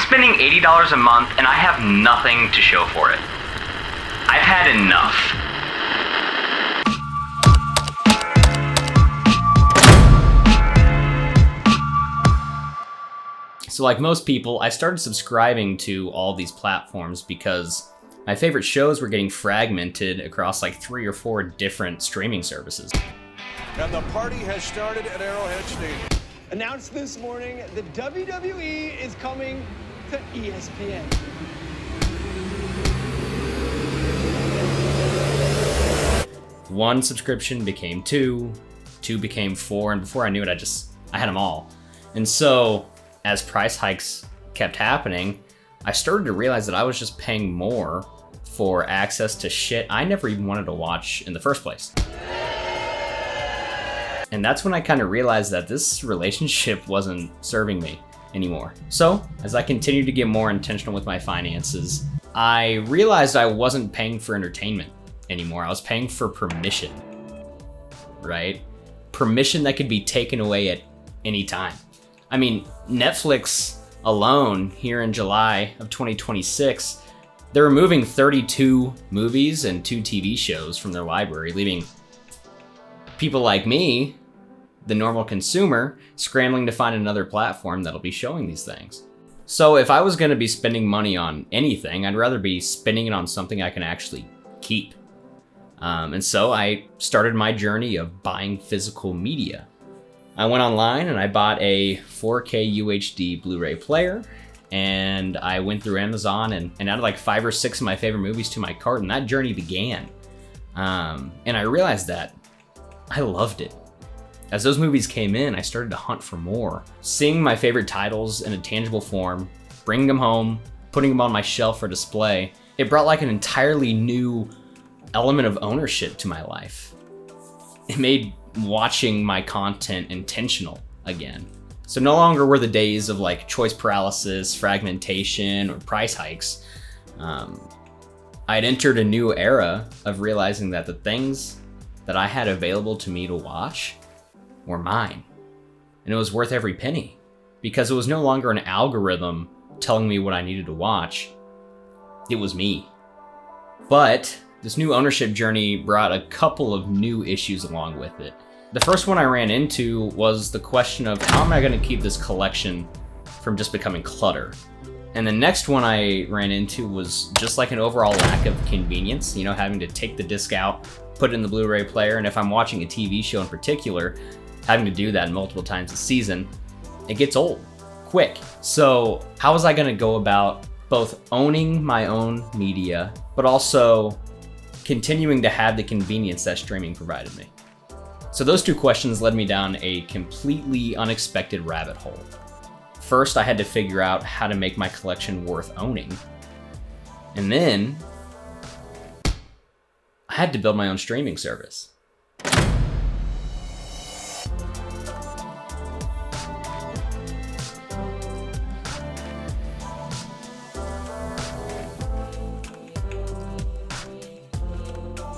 spending $80 a month and I have nothing to show for it. I've had enough. So like most people, I started subscribing to all these platforms because my favorite shows were getting fragmented across like 3 or 4 different streaming services. And the party has started at Arrowhead Stadium. Announced this morning, the WWE is coming to ESPN. One subscription became 2, 2 became 4, and before I knew it, I had them all. And so, as price hikes kept happening, I started to realize that I was just paying more for access to shit I never even wanted to watch in the first place. And that's when I kind of realized that this relationship wasn't serving me anymore. So, as I continued to get more intentional with my finances, I realized I wasn't paying for entertainment anymore. I was paying for permission, right? Permission that could be taken away at any time. I mean, Netflix alone here in July of 2026, they're removing 32 movies and 2 TV shows from their library, leaving people like me, the normal consumer, scrambling to find another platform that'll be showing these things. So if I was gonna be spending money on anything, I'd rather be spending it on something I can actually keep. And so I started my journey of buying physical media. I went online and I bought a 4K UHD Blu-ray player, and I went through Amazon and added like 5 or 6 of my favorite movies to my cart, and that journey began. And I realized that I loved it. As those movies came in, I started to hunt for more. Seeing my favorite titles in a tangible form, bringing them home, putting them on my shelf for display, it brought like an entirely new element of ownership to my life. It made watching my content intentional again. So no longer were the days of like choice paralysis, fragmentation, or price hikes. I'd entered a new era of realizing that the things that I had available to me to watch were mine. And it was worth every penny, because it was no longer an algorithm telling me what I needed to watch. It was me. But this new ownership journey brought a couple of new issues along with it. The first one I ran into was the question of how am I going to keep this collection from just becoming clutter? And the next one I ran into was just like an overall lack of convenience, you know, having to take the disc out, put it in the Blu-ray player, and if I'm watching a TV show in particular, having to do that multiple times a season, it gets old quick. So how was I going to go about both owning my own media, but also continuing to have the convenience that streaming provided me? So those 2 questions led me down a completely unexpected rabbit hole. First, I had to figure out how to make my collection worth owning. And then I had to build my own streaming service.